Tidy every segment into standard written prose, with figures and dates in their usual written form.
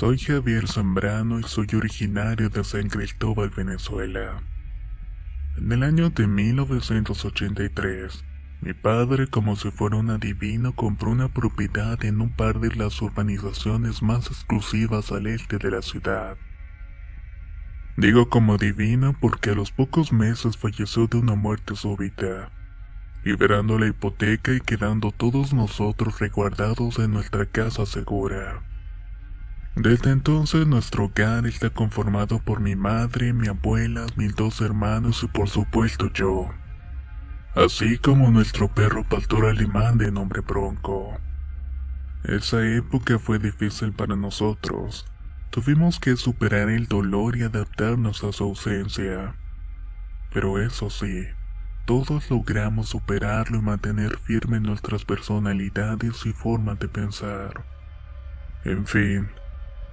Soy Javier Zambrano y soy originario de San Cristóbal, Venezuela. En el año de 1983, mi padre, como si fuera un adivino, compró una propiedad en un par de las urbanizaciones más exclusivas al este de la ciudad. Digo como adivino porque a los pocos meses falleció de una muerte súbita, liberando la hipoteca y quedando todos nosotros resguardados en nuestra casa segura. Desde entonces nuestro hogar está conformado por mi madre, mi abuela, mis dos hermanos y por supuesto yo. Así como nuestro perro pastor alemán de nombre Bronco. Esa época fue difícil para nosotros. Tuvimos que superar el dolor y adaptarnos a su ausencia. Pero eso sí, todos logramos superarlo y mantener firmes nuestras personalidades y formas de pensar. En fin,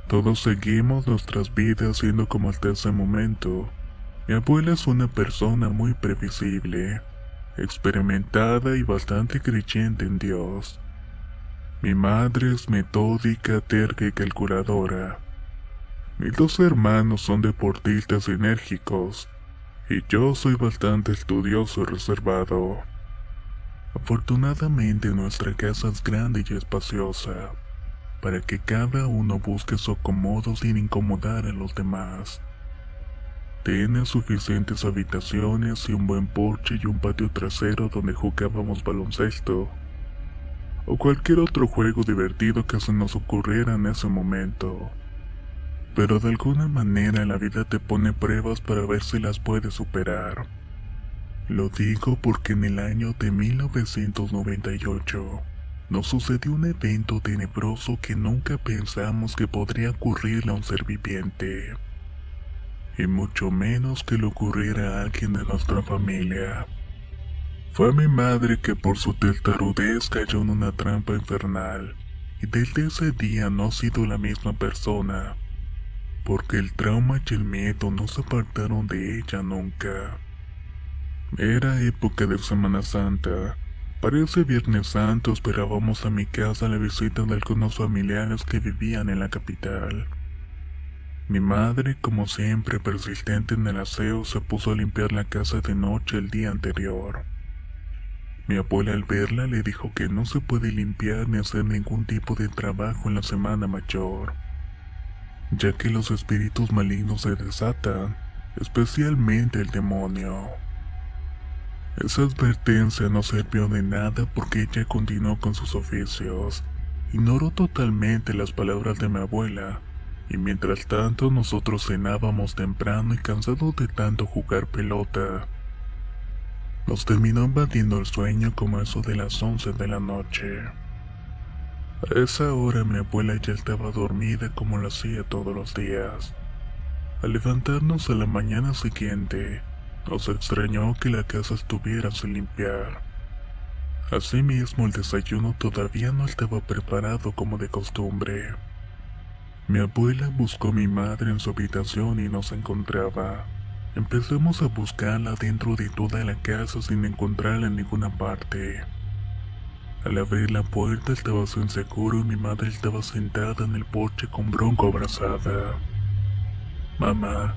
todos seguimos nuestras vidas siendo como hasta ese momento. Mi abuela es una persona muy previsible, experimentada y bastante creyente en Dios. Mi madre es metódica, terca y calculadora. Mis dos hermanos son deportistas enérgicos, y yo soy bastante estudioso y reservado. Afortunadamente nuestra casa es grande y espaciosa, para que cada uno busque su acomodo sin incomodar a los demás. Tiene suficientes habitaciones y un buen porche y un patio trasero donde jugábamos baloncesto, o cualquier otro juego divertido que se nos ocurriera en ese momento. Pero de alguna manera la vida te pone pruebas para ver si las puedes superar. Lo digo porque en el año de 1998 nos sucedió un evento tenebroso que nunca pensamos que podría ocurrirle a un ser viviente, y mucho menos que le ocurriera a alguien de nuestra familia. Fue mi madre que por su testarudez cayó en una trampa infernal, y desde ese día no ha sido la misma persona, porque el trauma y el miedo no se apartaron de ella nunca. Era época de Semana Santa. Para ese Viernes Santo esperábamos a mi casa la visita de algunos familiares que vivían en la capital. Mi madre, como siempre persistente en el aseo, se puso a limpiar la casa de noche el día anterior. Mi abuela al verla le dijo que no se puede limpiar ni hacer ningún tipo de trabajo en la Semana Mayor, ya que los espíritus malignos se desatan, especialmente el demonio. Esa advertencia no sirvió de nada porque ella continuó con sus oficios. Ignoró totalmente las palabras de mi abuela, y mientras tanto nosotros cenábamos temprano y cansados de tanto jugar pelota. Nos terminó invadiendo el sueño como a eso de las 11 de la noche. A esa hora mi abuela ya estaba dormida como lo hacía todos los días. Al levantarnos a la mañana siguiente, nos extrañó que la casa estuviera sin limpiar. Asimismo, el desayuno todavía no estaba preparado como de costumbre. Mi abuela buscó a mi madre en su habitación y no se encontraba. Empezamos a buscarla dentro de toda la casa sin encontrarla en ninguna parte. Al abrir la puerta estaba inseguro y mi madre estaba sentada en el porche con Bronco abrazada. «Mamá,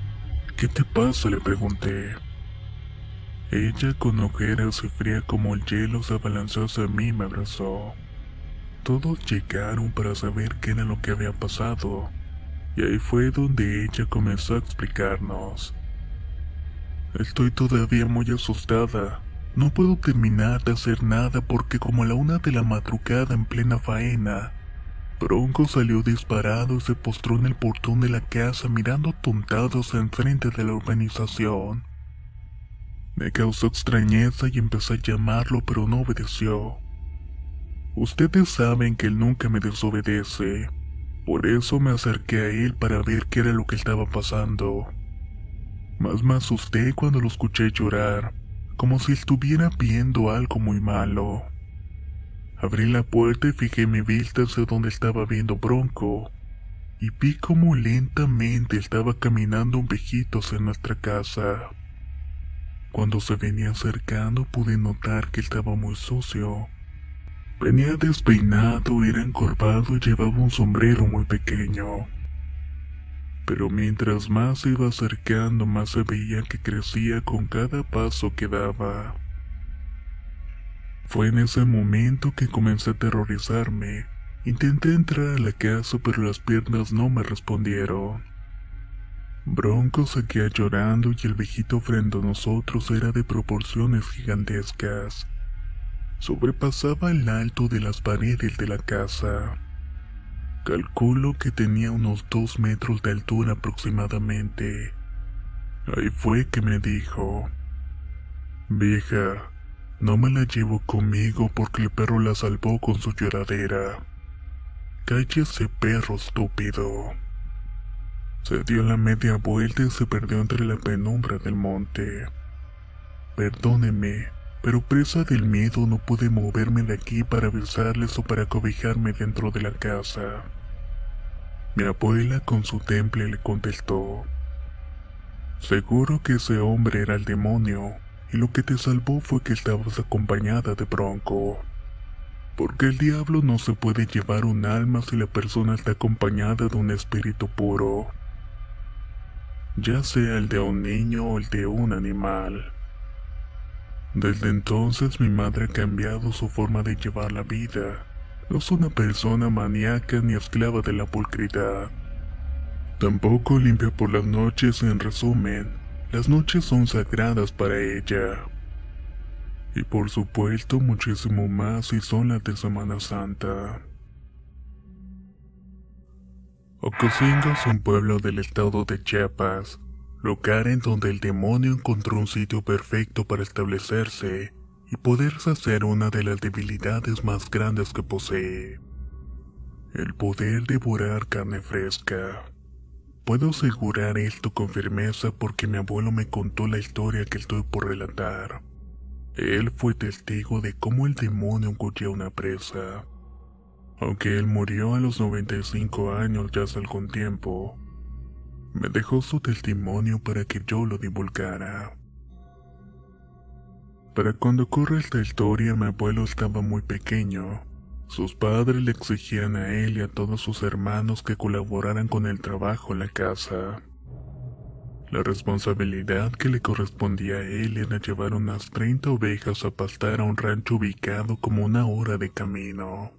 ¿qué te pasa?», le pregunté. Ella, con ojeras y fría como el hielo, se abalanzó hacia mí y me abrazó. Todos llegaron para saber qué era lo que había pasado, y ahí fue donde ella comenzó a explicarnos. «Estoy todavía muy asustada. No puedo terminar de hacer nada porque como a la 1 de la madrugada en plena faena, Bronco salió disparado y se postró en el portón de la casa mirando atontados enfrente de la urbanización. Me causó extrañeza y empecé a llamarlo, pero no obedeció. Ustedes saben que él nunca me desobedece, por eso me acerqué a él para ver qué era lo que estaba pasando. Mas me asusté cuando lo escuché llorar, como si estuviera viendo algo muy malo. Abrí la puerta y fijé mi vista hacia donde estaba viendo Bronco, y vi cómo lentamente estaba caminando un viejito hacia nuestra casa. Cuando se venía acercando pude notar que estaba muy sucio. Venía despeinado, era encorvado y llevaba un sombrero muy pequeño. pero mientras más se iba acercando, más se veía que crecía con cada paso que daba. Fue en ese momento que comencé a aterrorizarme. Intenté entrar a la casa, pero las piernas no me respondieron. Bronco seguía llorando y el viejito frente a nosotros era de proporciones gigantescas. Sobrepasaba el alto de las paredes de la casa. Calculo que tenía unos 2 metros de altura aproximadamente. Ahí fue que me dijo: «Vieja, no me la llevo conmigo porque el perro la salvó con su lloradera. Cállese, perro estúpido». Se dio la media vuelta y se perdió entre la penumbra del monte. Perdóneme, pero presa del miedo no pude moverme de aquí para avisarles o para cobijarme dentro de la casa. Mi abuela con su temple le contestó: «Seguro que ese hombre era el demonio, y lo que te salvó fue que estabas acompañada de Bronco. Porque el diablo no se puede llevar un alma si la persona está acompañada de un espíritu puro, ya sea el de un niño o el de un animal». Desde entonces mi madre ha cambiado su forma de llevar la vida. No es una persona maníaca ni esclava de la pulcridad. Tampoco limpia por las noches. En resumen, las noches son sagradas para ella. Y por supuesto muchísimo más si son las de Semana Santa. Ocosingo es un pueblo del estado de Chiapas, lugar en donde el demonio encontró un sitio perfecto para establecerse y poder saciar una de las debilidades más grandes que posee: el poder devorar carne fresca. Puedo asegurar esto con firmeza porque mi abuelo me contó la historia que estoy por relatar. Él fue testigo de cómo el demonio engullía una presa. Aunque él murió a los 95 años ya hace algún tiempo, me dejó su testimonio para que yo lo divulgara. Para cuando ocurre esta historia, mi abuelo estaba muy pequeño. Sus padres le exigían a él y a todos sus hermanos que colaboraran con el trabajo en la casa. La responsabilidad que le correspondía a él era llevar unas 30 ovejas a pastar a un rancho ubicado como 1 hora de camino.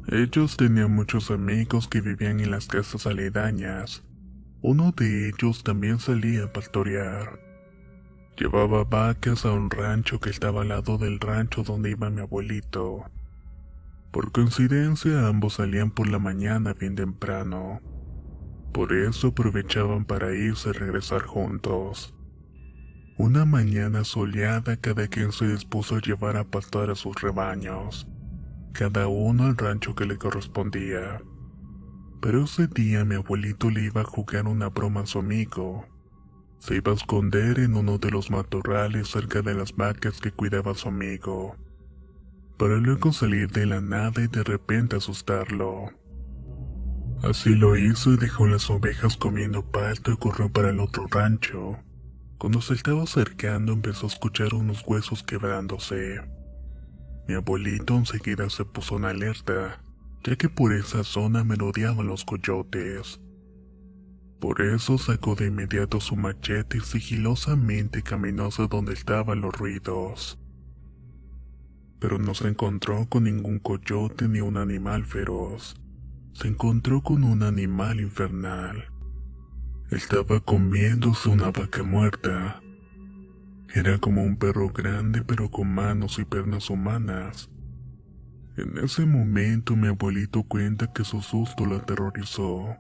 Ellos tenían muchos amigos que vivían en las casas aledañas. Uno de ellos también salía a pastorear. Llevaba vacas a un rancho que estaba al lado del rancho donde iba mi abuelito. Por coincidencia, ambos salían por la mañana bien temprano. Por eso aprovechaban para irse y regresar juntos. Una mañana soleada, cada quien se dispuso a llevar a pastar a sus rebaños, cada uno al rancho que le correspondía. Pero ese día mi abuelito le iba a jugar una broma a su amigo. Se iba a esconder en uno de los matorrales cerca de las vacas que cuidaba su amigo, para luego salir de la nada y de repente asustarlo. Así lo hizo y dejó las ovejas comiendo pasto y corrió para el otro rancho. Cuando se estaba acercando empezó a escuchar unos huesos quebrándose. Mi abuelito enseguida se puso en alerta, ya que por esa zona merodeaban los coyotes. Por eso sacó de inmediato su machete y sigilosamente caminó hacia donde estaban los ruidos. Pero no se encontró con ningún coyote ni un animal feroz. Se encontró con un animal infernal. Estaba comiéndose una vaca muerta. Era como un perro grande pero con manos y piernas humanas. En ese momento mi abuelito cuenta que su susto lo aterrorizó.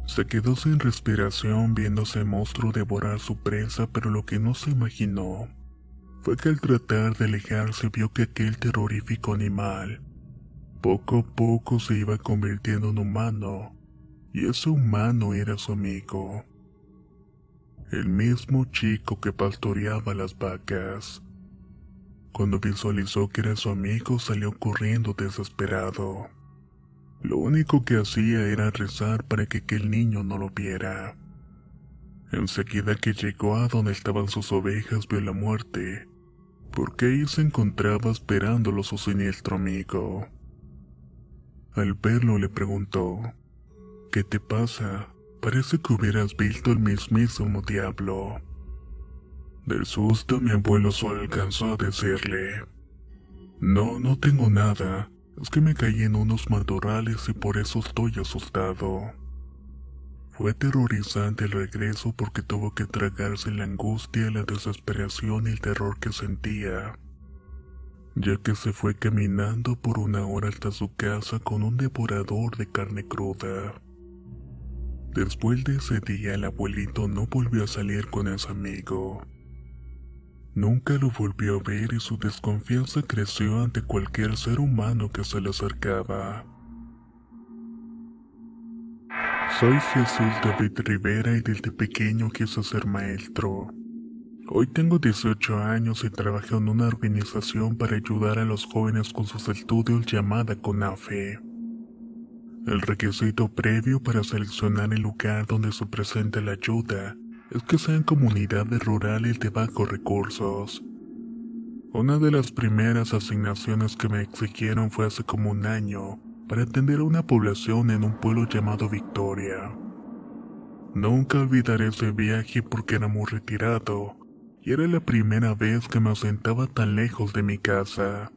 Se quedó sin respiración viendo a ese monstruo devorar su presa, pero lo que no se imaginó fue que al tratar de alejarse vio que aquel terrorífico animal poco a poco se iba convirtiendo en humano, y ese humano era su amigo, el mismo chico que pastoreaba las vacas. Cuando visualizó que era su amigo, salió corriendo desesperado. Lo único que hacía era rezar para que aquel niño no lo viera. Enseguida que llegó a donde estaban sus ovejas, vio la muerte, porque ahí se encontraba esperándolo su siniestro amigo. Al verlo le preguntó: ¿Qué te pasa? Parece que hubieras visto el mismísimo diablo. Del susto mi abuelo solo alcanzó a decirle: No, no tengo nada. Es que me caí en unos matorrales y por eso estoy asustado. Fue aterrorizante el regreso porque tuvo que tragarse la angustia, la desesperación y el terror que sentía, ya que se fue caminando por 1 hora hasta su casa con un devorador de carne cruda. Después de ese día el abuelito no volvió a salir con ese amigo. Nunca lo volvió a ver y su desconfianza creció ante cualquier ser humano que se le acercaba. Soy Jesús David Rivera y desde pequeño quise ser maestro. Hoy tengo 18 años y trabajo en una organización para ayudar a los jóvenes con sus estudios llamada CONAFE. El requisito previo para seleccionar el lugar donde se presente la ayuda es que sean comunidades rurales de bajos recursos. Una de las primeras asignaciones que me exigieron fue hace como 1 año, para atender a una población en un pueblo llamado Victoria. Nunca olvidaré ese viaje porque era muy retirado, y era la primera vez que me asentaba tan lejos de mi casa.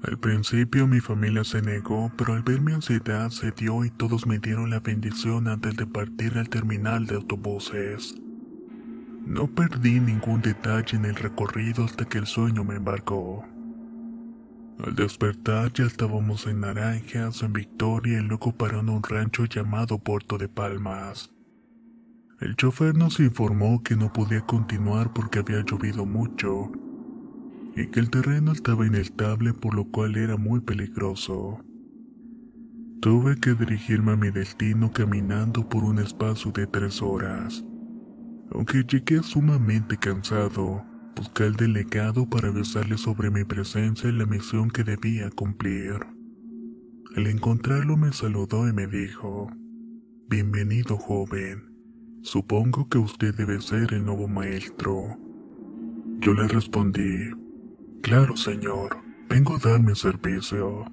Al principio mi familia se negó, pero al ver mi ansiedad se dio y todos me dieron la bendición antes de partir al terminal de autobuses. No perdí ningún detalle en el recorrido hasta que el sueño me embargó. Al despertar ya estábamos en Naranjas, en Victoria y luego parando en un rancho llamado Puerto de Palmas. El chofer nos informó que no podía continuar porque había llovido mucho y que el terreno estaba inestable, por lo cual era muy peligroso. Tuve que dirigirme a mi destino caminando por un espacio de 3 horas. Aunque llegué sumamente cansado, busqué al delegado para avisarle sobre mi presencia y la misión que debía cumplir. Al encontrarlo me saludó y me dijo: Bienvenido, joven. Supongo que usted debe ser el nuevo maestro. Yo le respondí: Claro, señor, vengo a dar mi servicio.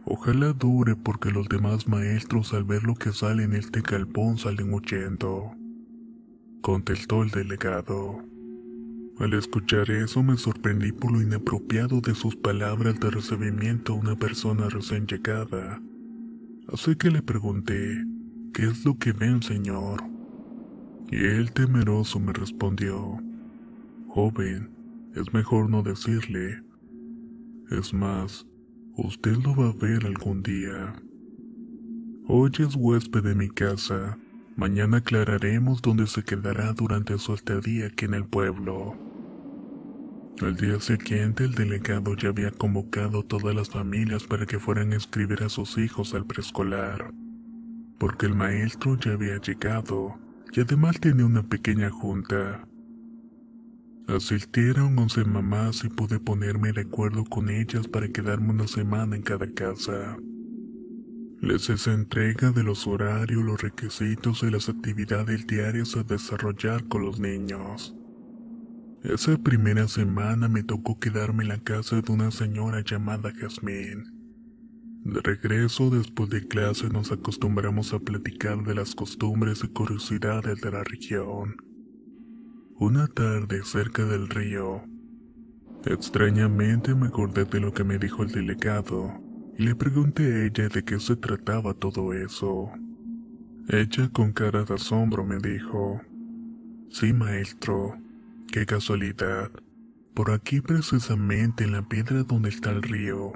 Ojalá dure porque los demás maestros al ver lo que sale en este galpón salen huyendo, contestó el delegado. Al escuchar eso me sorprendí por lo inapropiado de sus palabras de recibimiento a una persona recién llegada. Así que le pregunté: ¿Qué es lo que ven, señor? Y él temeroso me respondió: Joven, es mejor no decirle. Es más, usted lo va a ver algún día. Hoy es huésped de mi casa. Mañana aclararemos dónde se quedará durante su estadía aquí en el pueblo. Al día siguiente el delegado ya había convocado a todas las familias para que fueran a inscribir a sus hijos al preescolar, porque el maestro ya había llegado y además tenía una pequeña junta. Asistieron 11 mamás y pude ponerme de acuerdo con ellas para quedarme una semana en cada casa. Les hice entrega de los horarios, los requisitos y las actividades diarias a desarrollar con los niños. Esa primera semana me tocó quedarme en la casa de una señora llamada Jazmín. De regreso después de clase nos acostumbramos a platicar de las costumbres y curiosidades de la región. Una tarde cerca del río, extrañamente me acordé de lo que me dijo el delegado y le pregunté a ella de qué se trataba todo eso. Ella con cara de asombro me dijo: Sí, maestro, qué casualidad. Por aquí precisamente en la piedra donde está el río,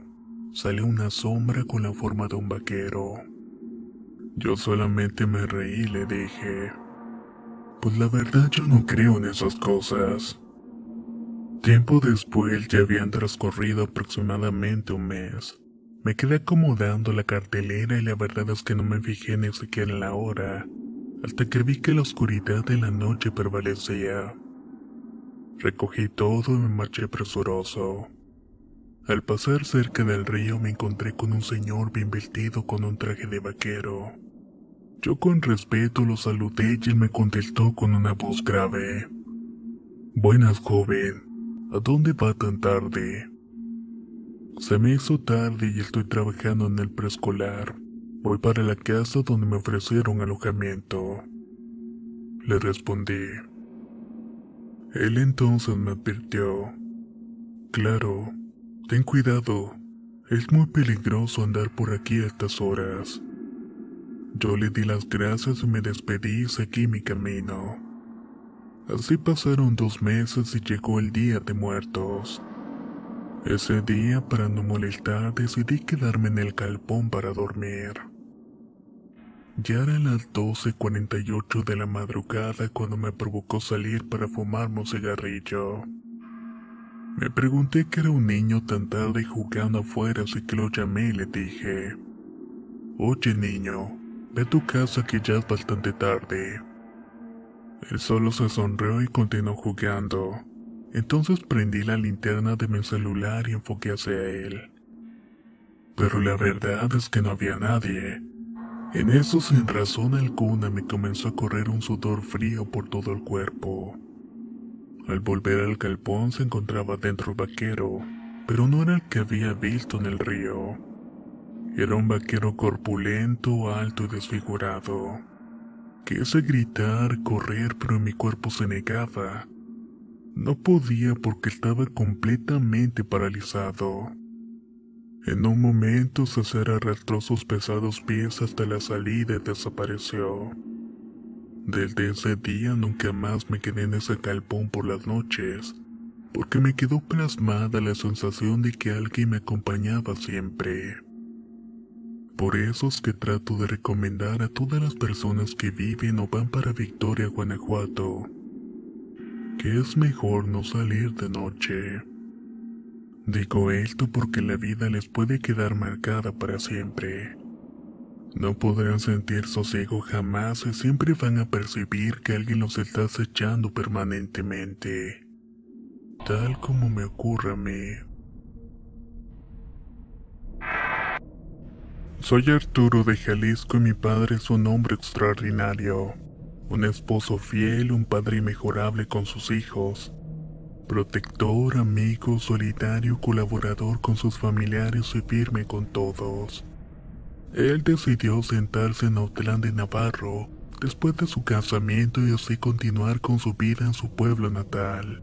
sale una sombra con la forma de un vaquero. Yo solamente me reí y le dije: Pues la verdad yo no creo en esas cosas. Tiempo después ya habían transcurrido aproximadamente 1 mes. Me quedé acomodando la cartelera y la verdad es que no me fijé ni siquiera en la hora, hasta que vi que la oscuridad de la noche prevalecía. Recogí todo y me marché presuroso. Al pasar cerca del río me encontré con un señor bien vestido con un traje de vaquero. Yo con respeto lo saludé y él me contestó con una voz grave: Buenas, joven, ¿a dónde va tan tarde? Se me hizo tarde y estoy trabajando en el preescolar. Voy para la casa donde me ofrecieron alojamiento. Le respondí. Él entonces me advirtió. Claro, ten cuidado. Es muy peligroso andar por aquí a estas horas. Yo le di las gracias y me despedí y seguí mi camino. Así pasaron 2 meses y llegó el Día de Muertos. Ese día, para no molestar, decidí quedarme en el galpón para dormir. Ya eran las 12:48 de la madrugada cuando me provocó salir para fumarme un cigarrillo. Me pregunté qué era un niño tan tarde jugando afuera, así que lo llamé y le dije: Oye niño, ve a tu casa que ya es bastante tarde. Él solo se sonrió y continuó jugando. Entonces prendí la linterna de mi celular y enfoqué hacia él. Pero la verdad es que no había nadie. En eso, sin razón alguna, me comenzó a correr un sudor frío por todo el cuerpo. Al volver al galpón se encontraba dentro el vaquero, pero no era el que había visto en el río. Era un vaquero corpulento, alto y desfigurado. Quise gritar, correr, pero mi cuerpo se negaba. No podía porque estaba completamente paralizado. En un momento César arrastró sus pesados pies hasta la salida y desapareció. Desde ese día nunca más me quedé en ese galpón por las noches, porque me quedó plasmada la sensación de que alguien me acompañaba siempre. Por eso es que trato de recomendar a todas las personas que viven o van para Victoria, Guanajuato, que es mejor no salir de noche. Digo esto porque la vida les puede quedar marcada para siempre. No podrán sentir sosiego jamás y siempre van a percibir que alguien los está acechando permanentemente, tal como me ocurre a mí. Soy Arturo de Jalisco y mi padre es un hombre extraordinario, un esposo fiel, un padre inmejorable con sus hijos, protector, amigo, solidario, colaborador con sus familiares y firme con todos. Él decidió sentarse en Autlán de Navarro después de su casamiento y así continuar con su vida en su pueblo natal.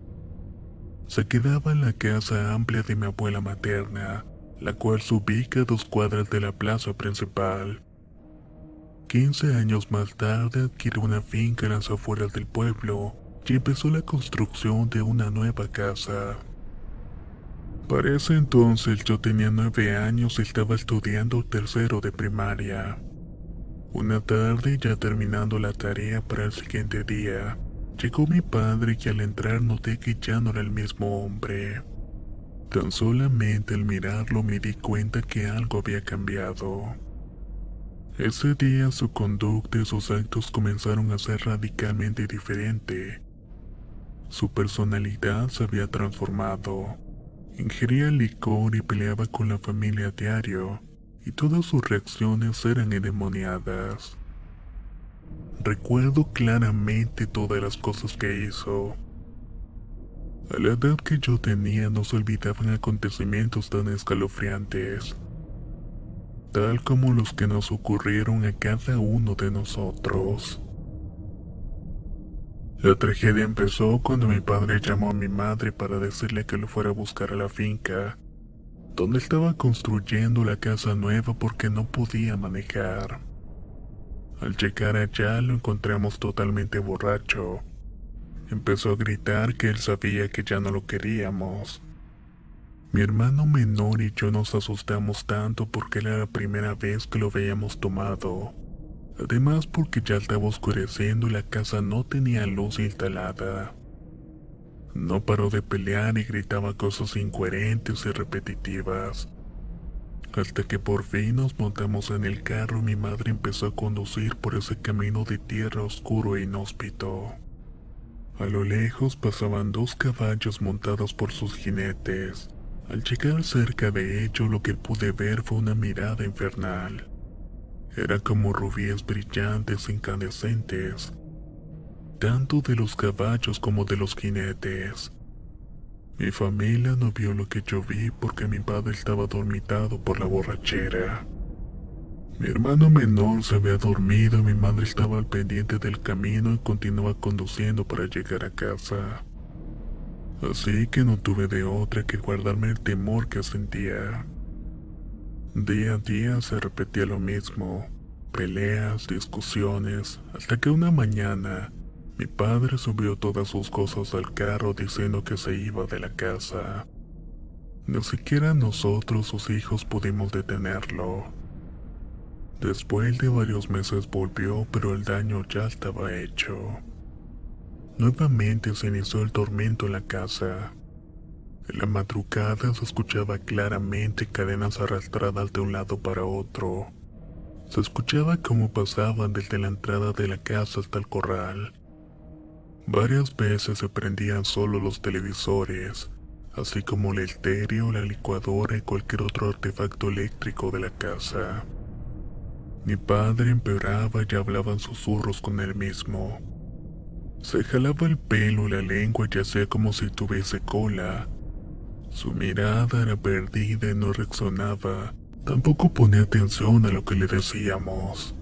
Se quedaba en la casa amplia de mi abuela materna, la cual se ubica a 2 cuadras de la plaza principal. 15 años más tarde adquirió una finca en las afueras del pueblo y empezó la construcción de una nueva casa. Para ese entonces yo tenía 9 años y estaba estudiando tercero de primaria. Una tarde, ya terminando la tarea para el siguiente día, llegó mi padre y al entrar noté que ya no era el mismo hombre. Tan solamente al mirarlo me di cuenta que algo había cambiado. Ese día su conducta y sus actos comenzaron a ser radicalmente diferente. Su personalidad se había transformado. Ingería licor y peleaba con la familia a diario, y todas sus reacciones eran endemoniadas. Recuerdo claramente todas las cosas que hizo. A la edad que yo tenía no se olvidaban acontecimientos tan escalofriantes, tal como los que nos ocurrieron a cada uno de nosotros. La tragedia empezó cuando mi padre llamó a mi madre para decirle que lo fuera a buscar a la finca, donde estaba construyendo la casa nueva porque no podía manejar. Al llegar allá lo encontramos totalmente borracho. Empezó a gritar que él sabía que ya no lo queríamos. Mi hermano menor y yo nos asustamos tanto porque era la primera vez que lo veíamos tomado. Además porque ya estaba oscureciendo y la casa no tenía luz instalada. No paró de pelear y gritaba cosas incoherentes y repetitivas. Hasta que por fin nos montamos en el carro y mi madre empezó a conducir por ese camino de tierra oscuro e inhóspito. A lo lejos pasaban 2 caballos montados por sus jinetes. Al llegar cerca de ellos lo que pude ver fue una mirada infernal. Eran como rubíes brillantes e incandescentes, tanto de los caballos como de los jinetes. Mi familia no vio lo que yo vi porque mi padre estaba dormitado por la borrachera. Mi hermano menor se había dormido y mi madre estaba al pendiente del camino y continuaba conduciendo para llegar a casa. Así que no tuve de otra que guardarme el temor que sentía. Día a día se repetía lo mismo, peleas, discusiones, hasta que una mañana mi padre subió todas sus cosas al carro diciendo que se iba de la casa. Ni siquiera nosotros, sus hijos, pudimos detenerlo. Después de varios meses volvió, pero el daño ya estaba hecho. Nuevamente se inició el tormento en la casa. En la madrugada se escuchaba claramente cadenas arrastradas de un lado para otro. Se escuchaba cómo pasaban desde la entrada de la casa hasta el corral. Varias veces se prendían solo los televisores, así como el estéreo, la licuadora y cualquier otro artefacto eléctrico de la casa. Mi padre empeoraba y hablaba en susurros con él mismo. Se jalaba el pelo y la lengua y hacía como si tuviese cola. Su mirada era perdida y no reaccionaba. Tampoco ponía atención a lo que le decíamos.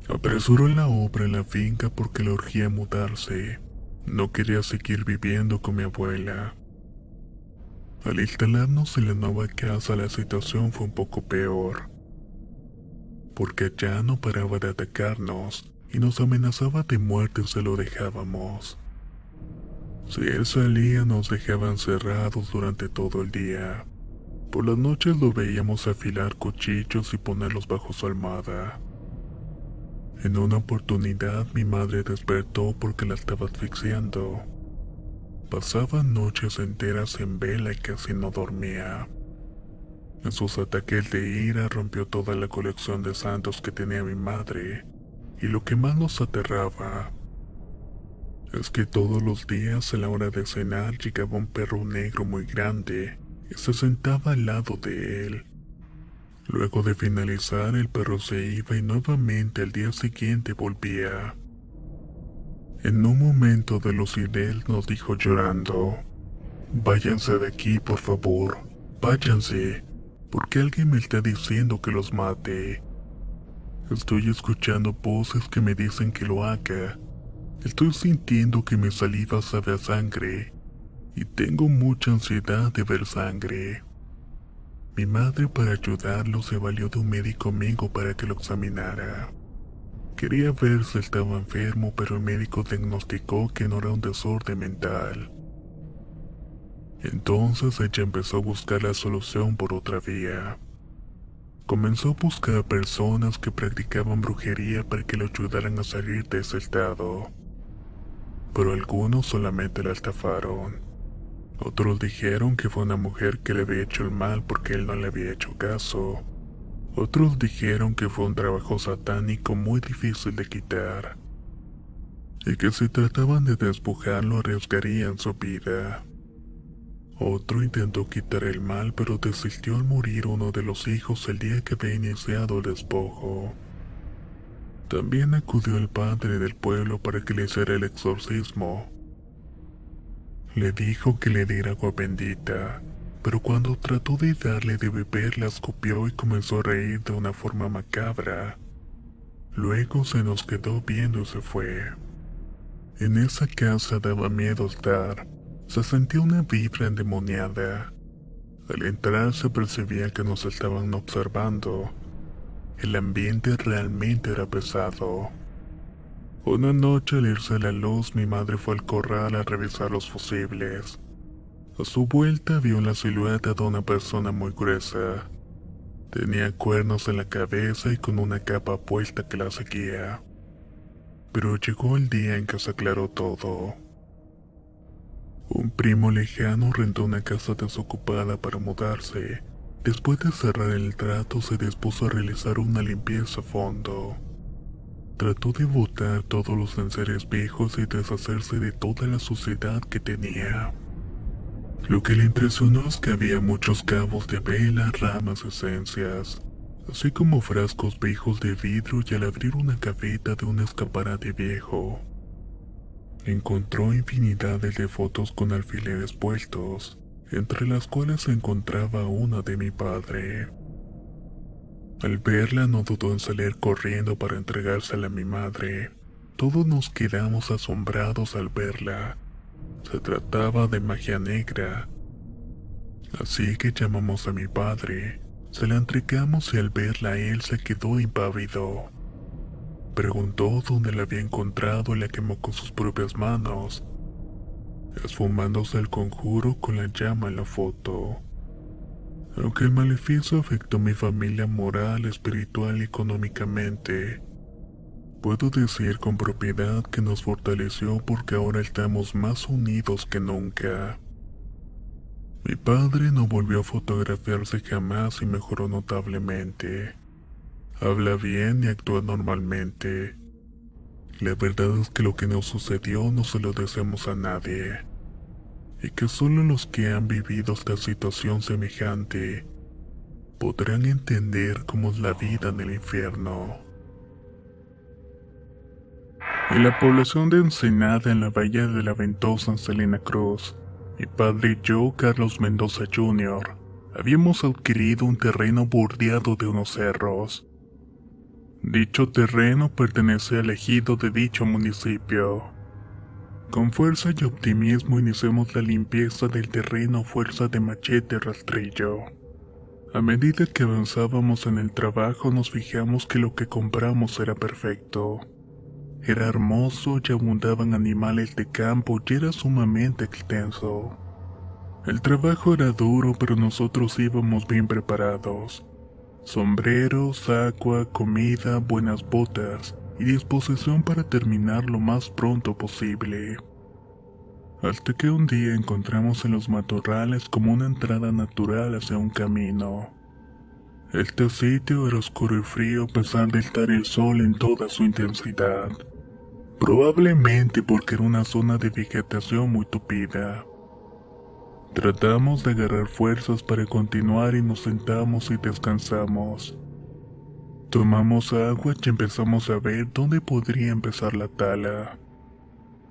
Apresuró la obra en la finca porque le urgía mudarse. No quería seguir viviendo con mi abuela. Al instalarnos en la nueva casa, la situación fue un poco peor, porque ya no paraba de atacarnos y nos amenazaba de muerte si lo dejábamos. Si él salía, nos dejaba encerrados durante todo el día. Por las noches lo veíamos afilar cuchillos y ponerlos bajo su almohada. En una oportunidad mi madre despertó porque la estaba asfixiando. Pasaba noches enteras en vela y casi no dormía. En sus ataques de ira rompió toda la colección de santos que tenía mi madre, y lo que más nos aterraba es que todos los días a la hora de cenar llegaba un perro negro muy grande y se sentaba al lado de él. Luego de finalizar, el perro se iba y nuevamente al día siguiente volvía. En un momento de lucidez nos dijo llorando: «Váyanse de aquí, por favor, váyanse, porque alguien me está diciendo que los mate. Estoy escuchando voces que me dicen que lo haga. Estoy sintiendo que mi saliva sabe a sangre, y tengo mucha ansiedad de ver sangre». Mi madre, para ayudarlo, se valió de un médico amigo para que lo examinara. Quería ver si estaba enfermo, pero el médico diagnosticó que no era un desorden mental. Entonces ella empezó a buscar la solución por otra vía. Comenzó a buscar personas que practicaban brujería para que lo ayudaran a salir de ese estado. Pero algunos solamente la estafaron. Otros dijeron que fue una mujer que le había hecho el mal porque él no le había hecho caso. Otros dijeron que fue un trabajo satánico muy difícil de quitar, y que si trataban de despojarlo arriesgarían su vida. Otro intentó quitar el mal, pero desistió al morir uno de los hijos el día que había iniciado el despojo. También acudió el padre del pueblo para que le hiciera el exorcismo. Le dijo que le diera agua bendita, pero cuando trató de darle de beber la escupió y comenzó a reír de una forma macabra. Luego se nos quedó viendo y se fue. En esa casa daba miedo estar. Se sentía una vibra endemoniada. Al entrar se percibía que nos estaban observando. El ambiente realmente era pesado. Una noche, al irse la luz, mi madre fue al corral a revisar los fusibles. A su vuelta vio la silueta de una persona muy gruesa. Tenía cuernos en la cabeza y con una capa puesta que la seguía. Pero llegó el día en que se aclaró todo. Un primo lejano rentó una casa desocupada para mudarse. Después de cerrar el trato, se dispuso a realizar una limpieza a fondo. Trató de botar todos los enseres viejos y deshacerse de toda la suciedad que tenía. Lo que le impresionó es que había muchos cabos de vela, ramas, esencias, así como frascos viejos de vidrio, y al abrir una gaveta de un escaparate viejo, encontró infinidades de fotos con alfileres puestos, entre las cuales se encontraba una de mi padre. Al verla no dudó en salir corriendo para entregársela a mi madre. Todos nos quedamos asombrados al verla. Se trataba de magia negra. Así que llamamos a mi padre. Se la entregamos y al verla él se quedó impávido. Preguntó dónde la había encontrado y la quemó con sus propias manos, esfumándose el conjuro con la llama en la foto. Aunque el maleficio afectó a mi familia moral, espiritual y económicamente, puedo decir con propiedad que nos fortaleció porque ahora estamos más unidos que nunca. Mi padre no volvió a fotografiarse jamás y mejoró notablemente. Habla bien y actúa normalmente. La verdad es que lo que nos sucedió no se lo deseamos a nadie, y que solo los que han vivido esta situación semejante podrán entender cómo es la vida en el infierno. En la población de Ensenada, en la bahía de la Ventosa en Salina Cruz, mi padre y yo, Carlos Mendoza Jr., habíamos adquirido un terreno bordeado de unos cerros. Dicho terreno pertenece al ejido de dicho municipio. Con fuerza y optimismo iniciamos la limpieza del terreno a fuerza de machete y rastrillo. A medida que avanzábamos en el trabajo nos fijamos que lo que compramos era perfecto. Era hermoso y abundaban animales de campo y era sumamente extenso. El trabajo era duro, pero nosotros íbamos bien preparados. Sombreros, agua, comida, buenas botas y disposición para terminar lo más pronto posible. Hasta que un día encontramos en los matorrales como una entrada natural hacia un camino. Este sitio era oscuro y frío a pesar de estar el sol en toda su intensidad. Probablemente porque era una zona de vegetación muy tupida. Tratamos de agarrar fuerzas para continuar y nos sentamos y descansamos. Tomamos agua y empezamos a ver dónde podría empezar la tala.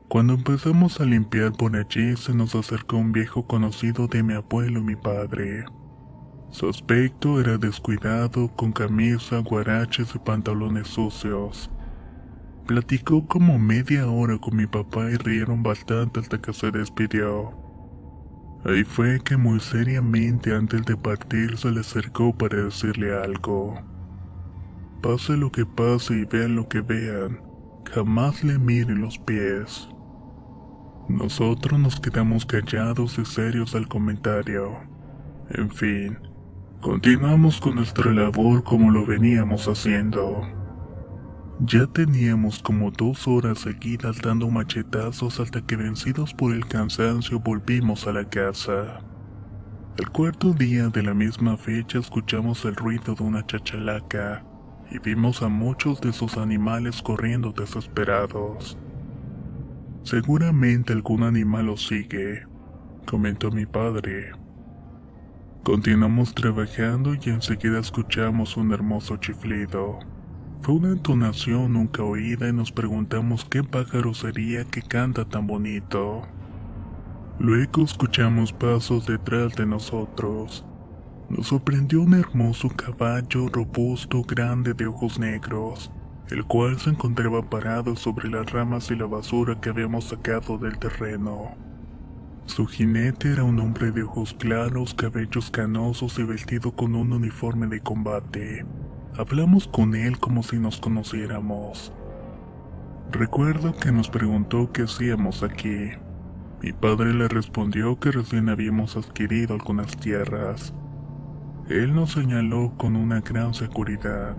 Cuando empezamos a limpiar por allí se nos acercó un viejo conocido de mi abuelo y mi padre. Su aspecto era descuidado, con camisa, guaraches y pantalones sucios. Platicó como media hora con mi papá y rieron bastante hasta que se despidió. Ahí fue que muy seriamente antes de partir se le acercó para decirle algo. Pase lo que pase y vean lo que vean, jamás le miren los pies. Nosotros nos quedamos callados y serios al comentario. En fin, continuamos con nuestra labor como lo veníamos haciendo. Ya teníamos como 2 horas seguidas dando machetazos hasta que vencidos por el cansancio volvimos a la casa. El cuarto día de la misma fecha escuchamos el ruido de una chachalaca y vimos a muchos de esos animales corriendo desesperados. Seguramente algún animal los sigue, comentó mi padre. Continuamos trabajando y enseguida escuchamos un hermoso chiflido. Fue una entonación nunca oída y nos preguntamos qué pájaro sería que canta tan bonito. Luego escuchamos pasos detrás de nosotros. Nos sorprendió un hermoso caballo robusto, grande, de ojos negros, el cual se encontraba parado sobre las ramas y la basura que habíamos sacado del terreno. Su jinete era un hombre de ojos claros, cabellos canosos y vestido con un uniforme de combate. Hablamos con él como si nos conociéramos. Recuerdo que nos preguntó qué hacíamos aquí. Mi padre le respondió que recién habíamos adquirido algunas tierras. Él nos señaló con una gran seguridad.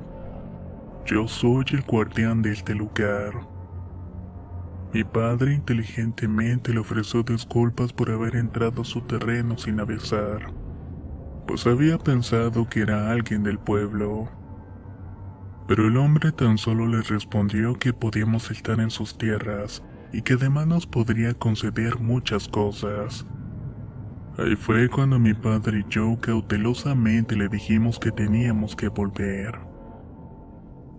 Yo soy el guardián de este lugar. Mi padre inteligentemente le ofreció disculpas por haber entrado a su terreno sin avisar, pues había pensado que era alguien del pueblo. Pero el hombre tan solo le respondió que podíamos estar en sus tierras y que además nos podría conceder muchas cosas. Ahí fue cuando mi padre y yo cautelosamente le dijimos que teníamos que volver.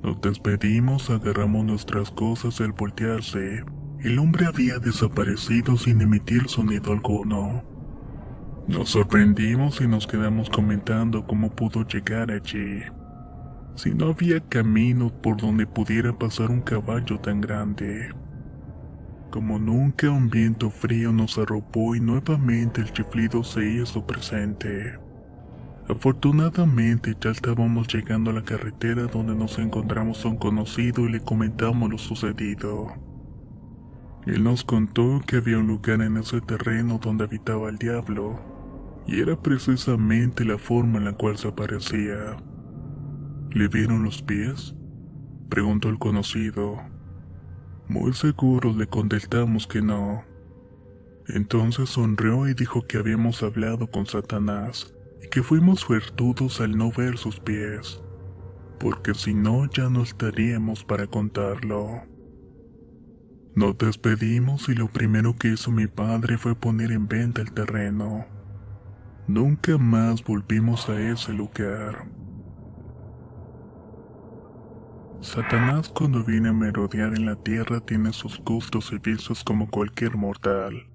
Nos despedimos, agarramos nuestras cosas y al voltearse, el hombre había desaparecido sin emitir sonido alguno. Nos sorprendimos y nos quedamos comentando cómo pudo llegar allí. si no había camino por donde pudiera pasar un caballo tan grande. Como nunca, un viento frío nos arropó y nuevamente el chiflido se hizo presente. Afortunadamente ya estábamos llegando a la carretera donde nos encontramos a un conocido y le comentamos lo sucedido. Él nos contó que había un lugar en ese terreno donde habitaba el diablo, y era precisamente la forma en la cual se aparecía. ¿Le vieron los pies?, preguntó el conocido. Muy seguros le contestamos que no. Entonces sonrió y dijo que habíamos hablado con Satanás y que fuimos suertudos al no ver sus pies, porque si no ya no estaríamos para contarlo. Nos despedimos y lo primero que hizo mi padre fue poner en venta el terreno. Nunca más volvimos a ese lugar. Satanás, cuando viene a merodear en la tierra, tiene sus gustos y vicios como cualquier mortal.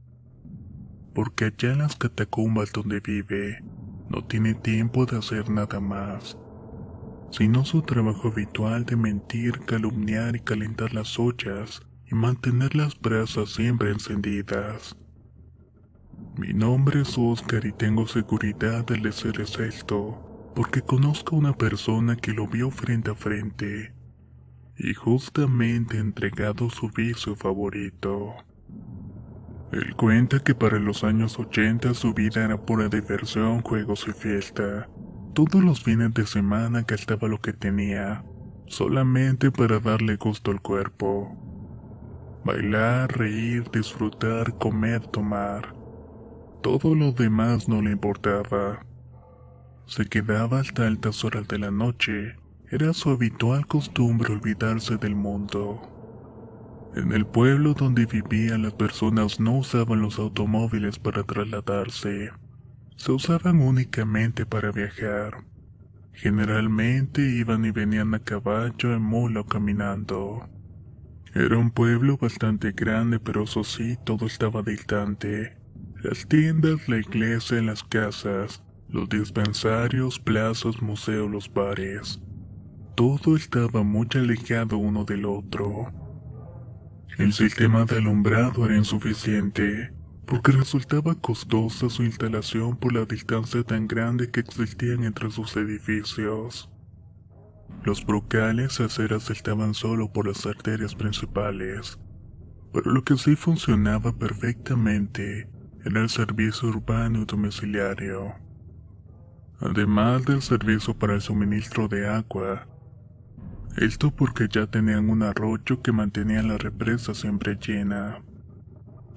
Porque allá en las catacumbas donde vive, no tiene tiempo de hacer nada más, sino su trabajo habitual de mentir, calumniar y calentar las ollas y mantener las brasas siempre encendidas. Mi nombre es Oscar y tengo seguridad de decirles esto, porque conozco a una persona que lo vio frente a frente y justamente entregado su vicio favorito. Él cuenta que para los años 80 su vida era pura diversión, juegos y fiesta. Todos los fines de semana gastaba lo que tenía, solamente para darle gusto al cuerpo. Bailar, reír, disfrutar, comer, tomar. Todo lo demás no le importaba. Se quedaba hasta altas horas de la noche. Era su habitual costumbre olvidarse del mundo. En el pueblo donde vivía, las personas no usaban los automóviles para trasladarse. Se usaban únicamente para viajar. Generalmente iban y venían a caballo, en mula o caminando. Era un pueblo bastante grande, pero eso sí, todo estaba distante. Las tiendas, la iglesia, las casas, los dispensarios, plazas, museos, los bares. Todo estaba muy alejado uno del otro. El sistema de alumbrado era insuficiente, porque resultaba costosa su instalación por la distancia tan grande que existían entre sus edificios. Los brocales y aceras estaban solo por las arterias principales, pero lo que sí funcionaba perfectamente era el servicio urbano y domiciliario, además del servicio para el suministro de agua. Esto porque ya tenían un arroyo que mantenía la represa siempre llena.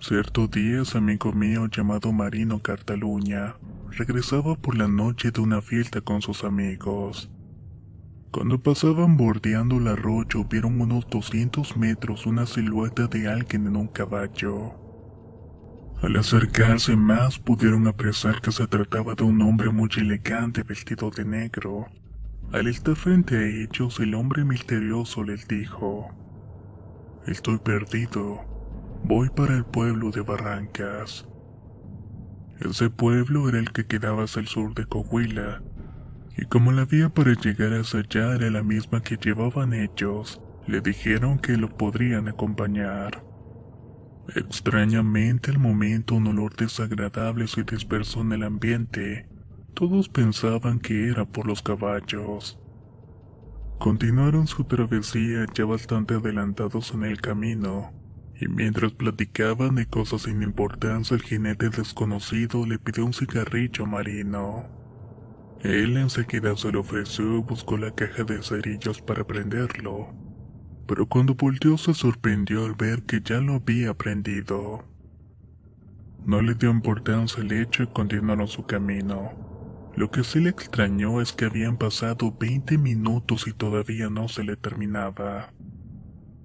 Cierto día, ese amigo mío llamado Marino Cartaluña regresaba por la noche de una fiesta con sus amigos. Cuando pasaban bordeando el arroyo, vieron unos 200 metros una silueta de alguien en un caballo. Al acercarse más, pudieron apreciar que se trataba de un hombre muy elegante vestido de negro. Al estar frente a ellos, el hombre misterioso les dijo: «Estoy perdido. Voy para el pueblo de Barrancas». Ese pueblo era el que quedaba hacia el sur de Coahuila, y como la vía para llegar hacia allá era la misma que llevaban ellos, le dijeron que lo podrían acompañar. Extrañamente, al momento un olor desagradable se dispersó en el ambiente. Todos pensaban que era por los caballos. Continuaron su travesía ya bastante adelantados en el camino, y mientras platicaban de cosas sin importancia, el jinete desconocido le pidió un cigarrillo a Marino. Él enseguida se lo ofreció y buscó la caja de cerillos para prenderlo, pero cuando volteó se sorprendió al ver que ya lo había prendido. No le dio importancia al hecho y continuaron su camino. Lo que sí le extrañó es que habían pasado 20 minutos y todavía no se le terminaba.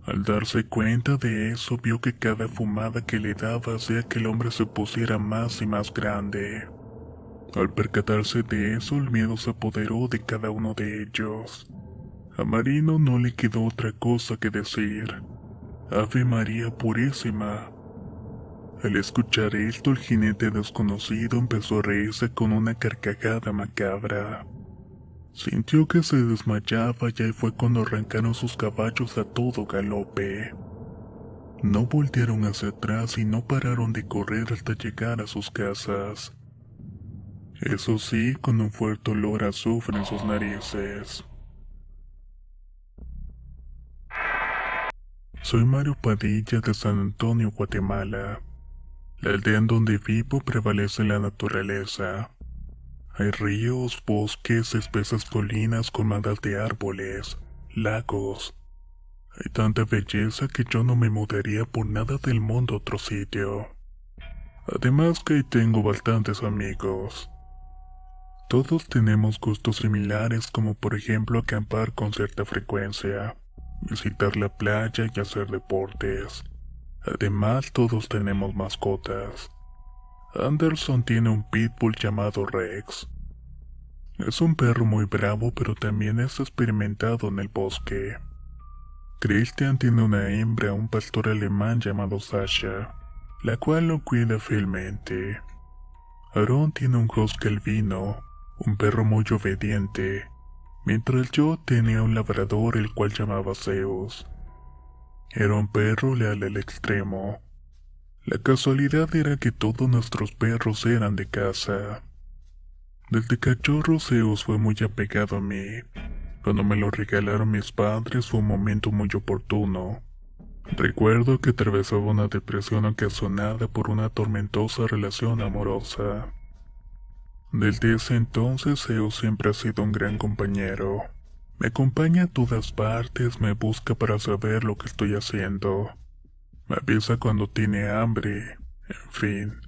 Al darse cuenta de eso, vio que cada fumada que le daba hacía que el hombre se pusiera más y más grande. Al percatarse de eso, el miedo se apoderó de cada uno de ellos. A Marino no le quedó otra cosa que decir: «Ave María Purísima». Al escuchar esto, el jinete desconocido empezó a reírse con una carcajada macabra. Sintió que se desmayaba y ahí fue cuando arrancaron sus caballos a todo galope. No voltearon hacia atrás y no pararon de correr hasta llegar a sus casas. Eso sí, con un fuerte olor a azufre en sus narices. Soy Mario Padilla de San Antonio, Guatemala. La aldea en donde vivo prevalece la naturaleza. Hay ríos, bosques, espesas colinas colmadas de árboles, lagos. Hay tanta belleza que yo no me mudaría por nada del mundo a otro sitio. Además que ahí tengo bastantes amigos. Todos tenemos gustos similares, como por ejemplo acampar con cierta frecuencia, visitar la playa y hacer deportes. Además todos tenemos mascotas. Anderson tiene un pitbull llamado Rex. Es un perro muy bravo, pero también es experimentado en el bosque. Christian tiene una hembra, un pastor alemán llamado Sasha, la cual lo cuida fielmente. Aaron tiene un husky albino, un perro muy obediente, mientras yo tenía un labrador el cual llamaba Zeus. Era un perro leal al extremo. La casualidad era que todos nuestros perros eran de casa. Desde cachorro Zeus fue muy apegado a mí. Cuando me lo regalaron mis padres fue un momento muy oportuno. Recuerdo que atravesaba una depresión ocasionada por una tormentosa relación amorosa. Desde ese entonces Zeus siempre ha sido un gran compañero. Me acompaña a todas partes, me busca para saber lo que estoy haciendo. Me avisa cuando tiene hambre. En fin,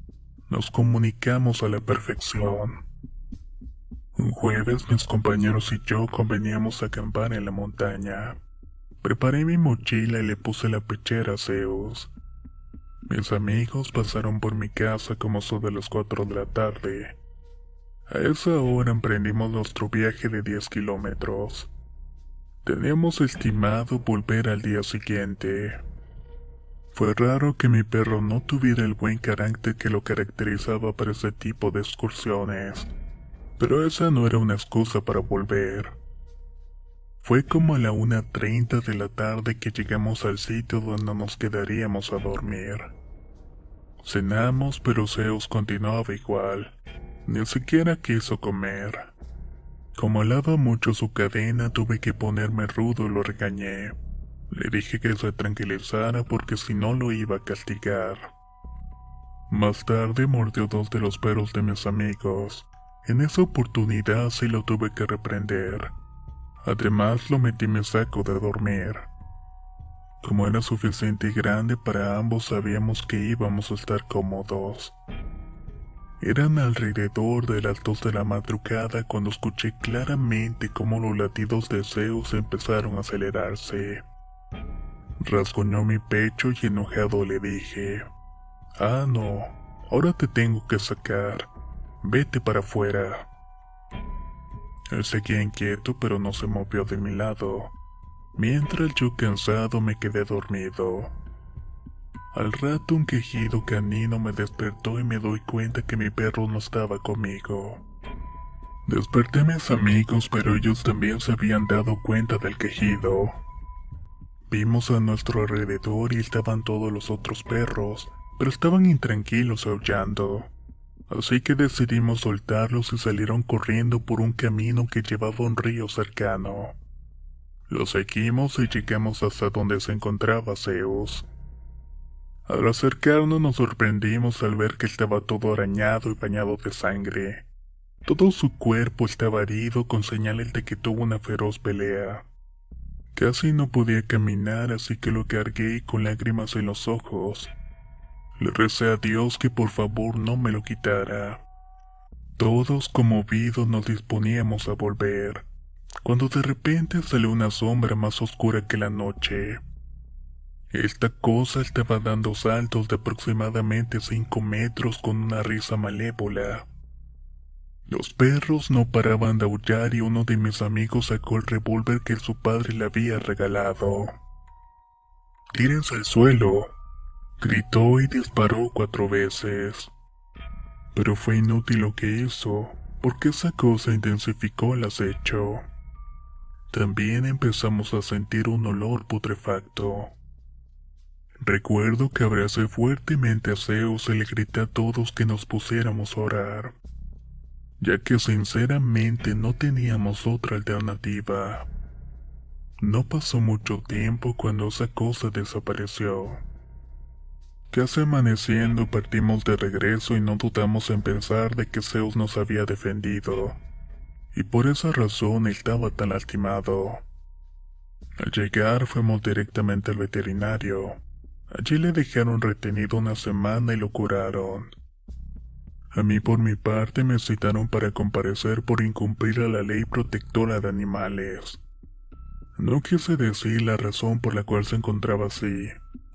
nos comunicamos a la perfección. Un jueves mis compañeros y yo conveníamos a acampar en la montaña. Preparé mi mochila y le puse la pechera a Zeus. Mis amigos pasaron por mi casa como eso de las 4 de la tarde. A esa hora emprendimos nuestro viaje de 10 kilómetros. Teníamos estimado volver al día siguiente. Fue raro que mi perro no tuviera el buen carácter que lo caracterizaba para ese tipo de excursiones, pero esa no era una excusa para volver. Fue como a la 1:30 de la tarde que llegamos al sitio donde nos quedaríamos a dormir. Cenamos, pero Zeus continuaba igual, ni siquiera quiso comer. Como alaba mucho su cadena, tuve que ponerme rudo y lo regañé. Le dije que se tranquilizara porque si no lo iba a castigar. Más tarde mordió 2 de los perros de mis amigos. En esa oportunidad sí lo tuve que reprender. Además lo metí en mi saco de dormir. Como era suficiente y grande para ambos, sabíamos que íbamos a estar cómodos. Eran alrededor de las 2 de la madrugada cuando escuché claramente cómo los latidos de Zeus empezaron a acelerarse. Rasguñó mi pecho y enojado le dije: «Ah, no, ahora te tengo que sacar. Vete para afuera». Él seguía inquieto pero no se movió de mi lado, mientras yo cansado me quedé dormido. Al rato un quejido canino me despertó y me doy cuenta que mi perro no estaba conmigo. Desperté a mis amigos, pero ellos también se habían dado cuenta del quejido. Vimos a nuestro alrededor y estaban todos los otros perros, pero estaban intranquilos aullando. Así que decidimos soltarlos y salieron corriendo por un camino que llevaba a un río cercano. Los seguimos y llegamos hasta donde se encontraba Zeus. Al acercarnos nos sorprendimos al ver que estaba todo arañado y bañado de sangre. Todo su cuerpo estaba herido con señales de que tuvo una feroz pelea. Casi no podía caminar, así que lo cargué con lágrimas en los ojos. Le recé a Dios que por favor no me lo quitara. Todos conmovidos nos disponíamos a volver, cuando de repente salió una sombra más oscura que la noche. Esta cosa estaba dando saltos de aproximadamente 5 metros con una risa malévola. Los perros no paraban de aullar y uno de mis amigos sacó el revólver que su padre le había regalado. «Tírense al suelo», gritó y disparó 4 veces. Pero fue inútil lo que hizo. porque esa cosa intensificó el acecho. También empezamos a sentir un olor putrefacto. Recuerdo que abracé fuertemente a Zeus y le grité a todos que nos pusiéramos a orar, ya que sinceramente no teníamos otra alternativa. No pasó mucho tiempo cuando esa cosa desapareció. Casi amaneciendo partimos de regreso y no dudamos en pensar de que Zeus nos había defendido, y por esa razón estaba tan lastimado. Al llegar fuimos directamente al veterinario. Allí le dejaron retenido una semana y lo curaron. A mí por mi parte me citaron para comparecer por incumplir a la ley protectora de animales. No quise decir la razón por la cual se encontraba así,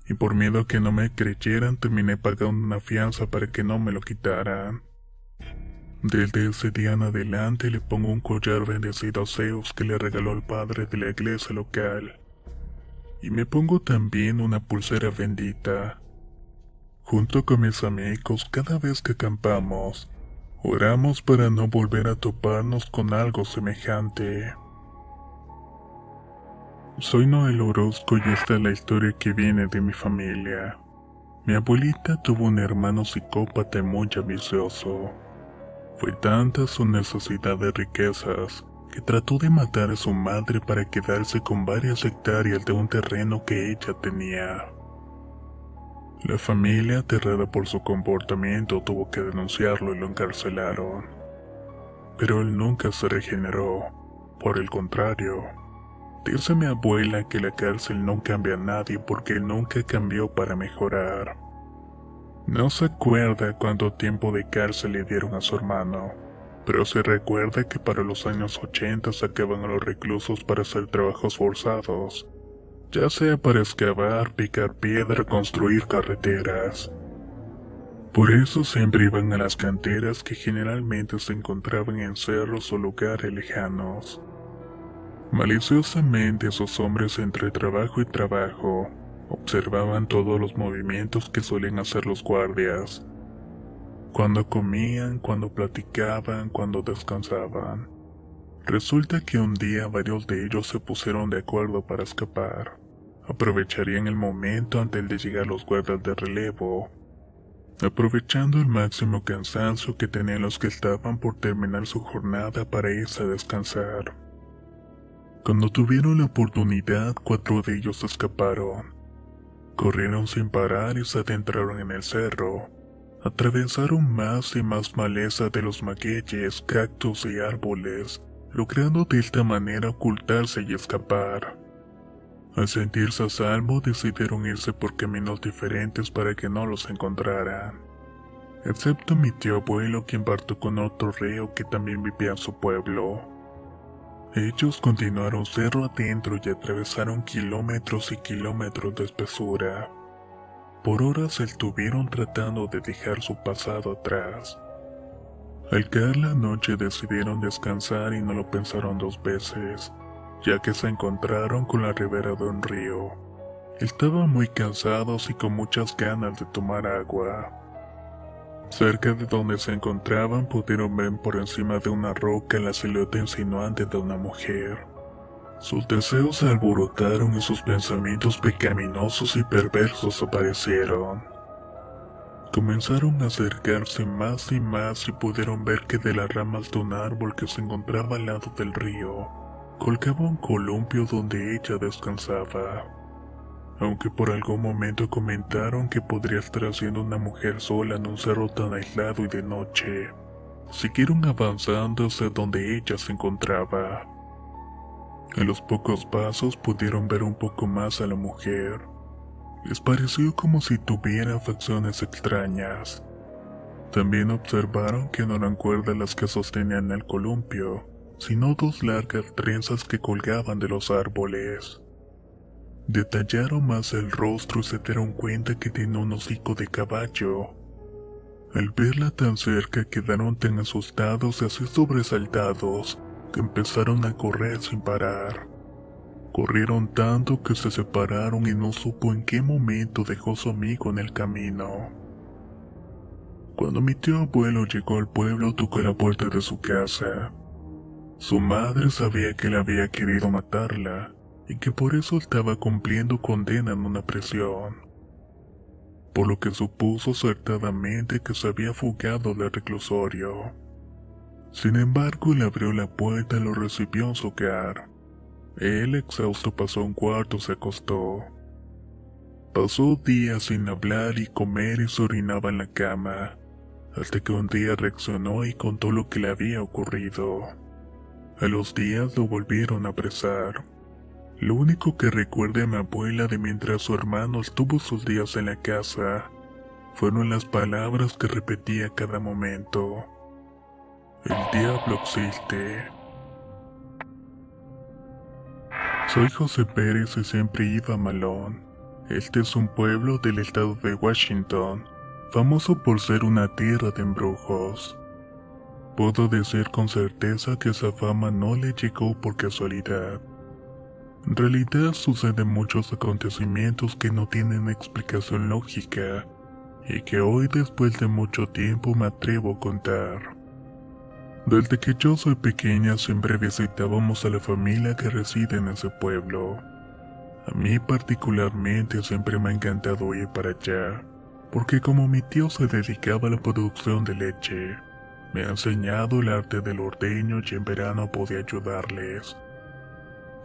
y por miedo a que no me creyeran terminé pagando una fianza para que no me lo quitaran. Desde ese día en adelante le pongo un collar bendecido a Zeus que le regaló el padre de la iglesia local. Y me pongo también una pulsera bendita. Junto con mis amigos, cada vez que acampamos, oramos para no volver a toparnos con algo semejante. Soy Noel Orozco y esta es la historia que viene de mi familia. Mi abuelita tuvo un hermano psicópata y muy ambicioso. Fue tanta su necesidad de riquezas que trató de matar a su madre para quedarse con varias hectáreas de un terreno que ella tenía. La familia, aterrada por su comportamiento, tuvo que denunciarlo y lo encarcelaron. Pero él nunca se regeneró. Por el contrario, dice mi abuela que la cárcel no cambia a nadie porque él nunca cambió para mejorar. No se acuerda cuánto tiempo de cárcel le dieron a su hermano, pero se recuerda que para los años 80 sacaban a los reclusos para hacer trabajos forzados, ya sea para excavar, picar piedra, construir carreteras. Por eso siempre iban a las canteras que generalmente se encontraban en cerros o lugares lejanos. Maliciosamente esos hombres entre trabajo y trabajo observaban todos los movimientos que suelen hacer los guardias. Cuando comían, cuando platicaban, cuando descansaban. Resulta que un día varios de ellos se pusieron de acuerdo para escapar. Aprovecharían el momento antes de llegar los guardias de relevo, aprovechando el máximo cansancio que tenían los que estaban por terminar su jornada para irse a descansar. Cuando tuvieron la oportunidad, 4 de ellos escaparon. Corrieron sin parar y se adentraron en el cerro. Atravesaron más y más maleza de los magueyes, cactus y árboles, logrando de esta manera ocultarse y escapar. Al sentirse a salvo, decidieron irse por caminos diferentes para que no los encontraran. Excepto mi tío abuelo, quien partió con otro reo que también vivía en su pueblo. Ellos continuaron cerro adentro y atravesaron kilómetros y kilómetros de espesura. Por horas se estuvieron tratando de dejar su pasado atrás. Al caer la noche decidieron descansar y no lo pensaron 2 veces, ya que se encontraron con la ribera de un río. Estaban muy cansados y con muchas ganas de tomar agua. Cerca de donde se encontraban pudieron ver por encima de una roca la silueta insinuante de una mujer. Sus deseos se alborotaron y sus pensamientos pecaminosos y perversos aparecieron. Comenzaron a acercarse más y más y pudieron ver que de las ramas de un árbol que se encontraba al lado del río, colgaba un columpio donde ella descansaba. Aunque por algún momento comentaron que podría estar haciendo una mujer sola en un cerro tan aislado y de noche, siguieron avanzando hacia donde ella se encontraba. En los pocos pasos pudieron ver un poco más a la mujer. Les pareció como si tuviera facciones extrañas. También observaron que no eran cuerdas las que sostenían el columpio, sino 2 largas trenzas que colgaban de los árboles. Detallaron más el rostro y se dieron cuenta que tenía un hocico de caballo. Al verla tan cerca quedaron tan asustados y así sobresaltados que empezaron a correr sin parar. Corrieron tanto que se separaron y no supo en qué momento dejó a su amigo en el camino. Cuando mi tío abuelo llegó al pueblo, tocó la puerta de su casa. Su madre sabía que él había querido matarla y que por eso estaba cumpliendo condena en una prisión, por lo que supuso acertadamente que se había fugado del reclusorio. Sin embargo, le abrió la puerta y lo recibió en su hogar. Él, exhausto, pasó a un cuarto y se acostó. Pasó días sin hablar y comer y se orinaba en la cama, hasta que un día reaccionó y contó lo que le había ocurrido. A los días lo volvieron a apresar. Lo único que recuerda a mi abuela de mientras su hermano estuvo sus días en la casa fueron las palabras que repetía a cada momento. El diablo existe. Soy José Pérez y siempre iba a Malone. Este es un pueblo del estado de Washington, famoso por ser una tierra de embrujos. Puedo decir con certeza que esa fama no le llegó por casualidad. En realidad suceden muchos acontecimientos que no tienen explicación lógica y que hoy, después de mucho tiempo, me atrevo a contar. Desde que yo soy pequeña siempre visitábamos a la familia que reside en ese pueblo. A mí particularmente siempre me ha encantado ir para allá, porque como mi tío se dedicaba a la producción de leche, me ha enseñado el arte del ordeño y en verano podía ayudarles.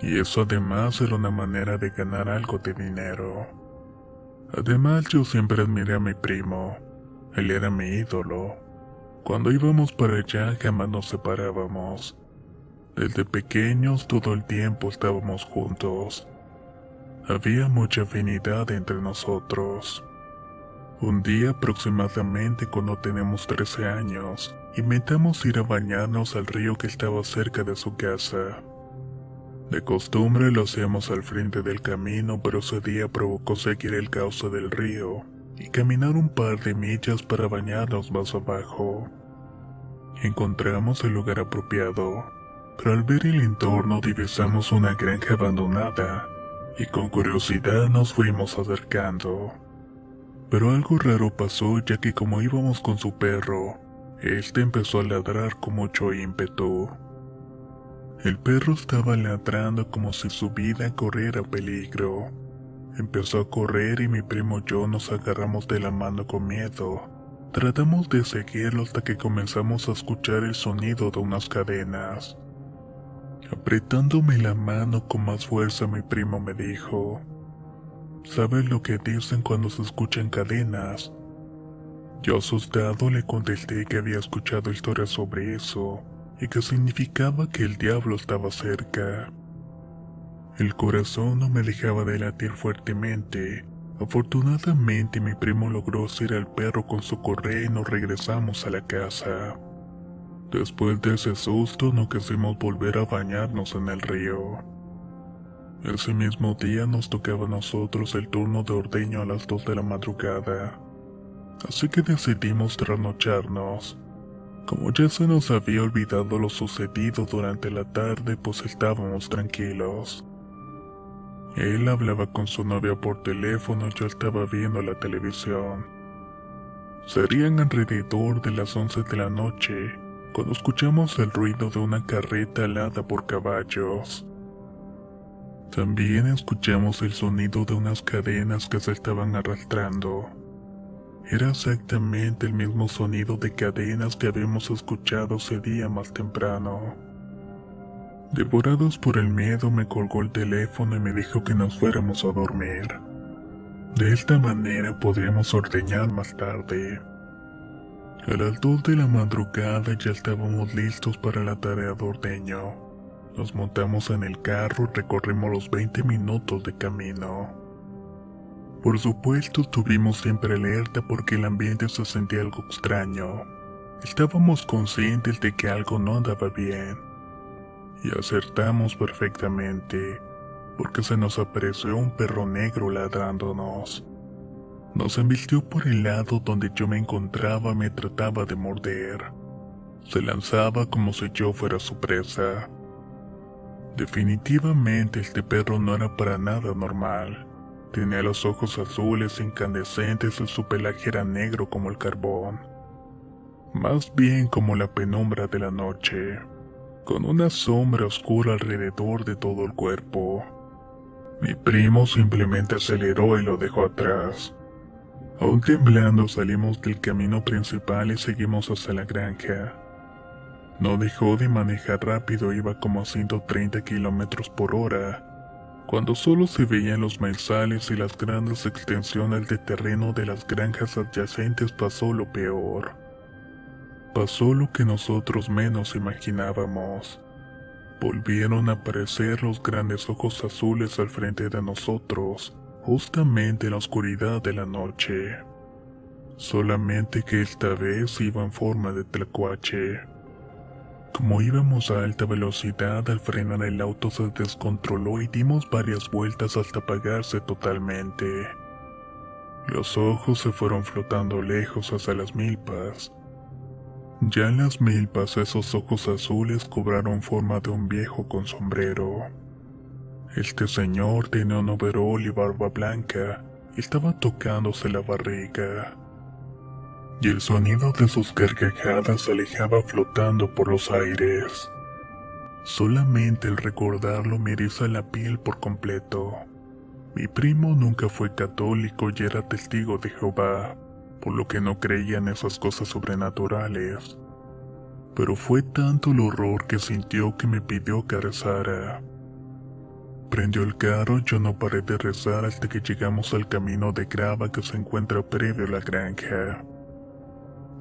Y eso además era una manera de ganar algo de dinero. Además, yo siempre admiré a mi primo. Él era mi ídolo. Cuando íbamos para allá jamás nos separábamos. Desde pequeños todo el tiempo estábamos juntos. Había mucha afinidad entre nosotros. Un día aproximadamente cuando teníamos 13 años, inventamos ir a bañarnos al río que estaba cerca de su casa. De costumbre lo hacíamos al frente del camino, pero ese día provocó seguir el cauce del río y caminar un par de millas para bañarnos más abajo. Encontramos el lugar apropiado, pero al ver el entorno divisamos una granja abandonada y con curiosidad nos fuimos acercando. Pero algo raro pasó, ya que como íbamos con su perro, este empezó a ladrar con mucho ímpetu. El perro estaba ladrando como si su vida corriera peligro. Empezó a correr y mi primo y yo nos agarramos de la mano con miedo. Tratamos de seguirlo hasta que comenzamos a escuchar el sonido de unas cadenas. Apretándome la mano con más fuerza, mi primo me dijo: ¿sabes lo que dicen cuando se escuchan cadenas? Yo asustado le contesté que había escuchado historias sobre eso y que significaba que el diablo estaba cerca. El corazón no me dejaba de latir fuertemente. Afortunadamente mi primo logró hacer al perro con su correa y nos regresamos a la casa. Después de ese susto no quisimos volver a bañarnos en el río. Ese mismo día nos tocaba a nosotros el turno de ordeño a las 2 de la madrugada, así que decidimos trasnocharnos. Como ya se nos había olvidado lo sucedido durante la tarde, pues estábamos tranquilos. Él hablaba con su novia por teléfono y yo estaba viendo la televisión. Serían alrededor de las 11 de la noche, cuando escuchamos el ruido de una carreta alada por caballos. También escuchamos el sonido de unas cadenas que se estaban arrastrando. Era exactamente el mismo sonido de cadenas que habíamos escuchado ese día más temprano. Devorados por el miedo, me colgó el teléfono y me dijo que nos fuéramos a dormir. De esta manera podríamos ordeñar más tarde. A las 2 de la madrugada ya estábamos listos para la tarea de ordeño. Nos montamos en el carro y recorrimos los 20 minutos de camino. Por supuesto estuvimos siempre alerta porque el ambiente se sentía algo extraño. Estábamos conscientes de que algo no andaba bien. Y acertamos perfectamente, porque se nos apareció un perro negro ladrándonos. Nos embistió por el lado donde yo me encontraba y me trataba de morder. Se lanzaba como si yo fuera su presa. Definitivamente este perro no era para nada normal. Tenía los ojos azules incandescentes y su pelaje era negro como el carbón. más bien como la penumbra de la noche, con una sombra oscura alrededor de todo el cuerpo. Mi primo simplemente aceleró y lo dejó atrás. Aún temblando salimos del camino principal y seguimos hacia la granja. No dejó de manejar rápido, iba como a 130 kilómetros por hora, cuando solo se veían los maizales y las grandes extensiones de terreno de las granjas adyacentes. Pasó lo peor. Pasó lo que nosotros menos imaginábamos. Volvieron a aparecer los grandes ojos azules al frente de nosotros, justamente en la oscuridad de la noche. Solamente que esta vez iba en forma de tlacuache. Como íbamos a alta velocidad, al frenar el auto se descontroló y dimos varias vueltas hasta apagarse totalmente. Los ojos se fueron flotando lejos hacia las milpas. Ya en las milpas esos ojos azules cobraron forma de un viejo con sombrero. Este señor tenía un overol y barba blanca, y estaba tocándose la barriga. Y el sonido de sus gargajadas se alejaba flotando por los aires. Solamente el recordarlo me eriza la piel por completo. Mi primo nunca fue católico y era testigo de Jehová, por lo que no creía en esas cosas sobrenaturales. Pero fue tanto el horror que sintió que me pidió que rezara. Prendió el carro y yo no paré de rezar hasta que llegamos al camino de grava que se encuentra previo a la granja.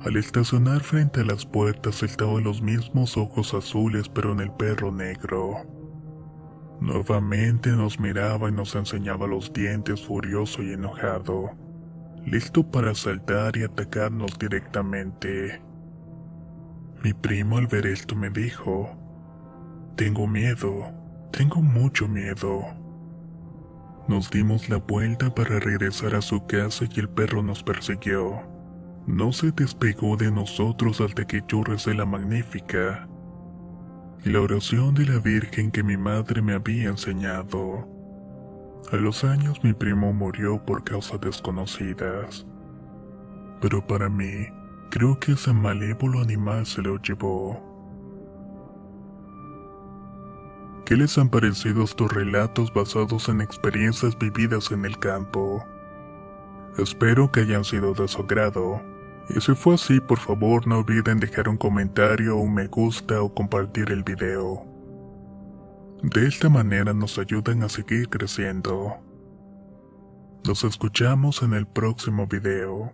Al estacionar frente a las puertas estaban los mismos ojos azules pero en el perro negro. Nuevamente nos miraba y nos enseñaba los dientes furioso y enojado, listo para saltar y atacarnos directamente. Mi primo al ver esto me dijo: tengo miedo, tengo mucho miedo. Nos dimos la vuelta para regresar a su casa y el perro nos persiguió. No se despegó de nosotros hasta que yo recé la Magnífica, la oración de la Virgen que mi madre me había enseñado. A los años mi primo murió por causas desconocidas, pero para mí, creo que ese malévolo animal se lo llevó. ¿Qué les han parecido estos relatos basados en experiencias vividas en el campo? Espero que hayan sido de su agrado. Y si fue así, por favor no olviden dejar un comentario, un me gusta o compartir el video. De esta manera nos ayudan a seguir creciendo. Nos escuchamos en el próximo video.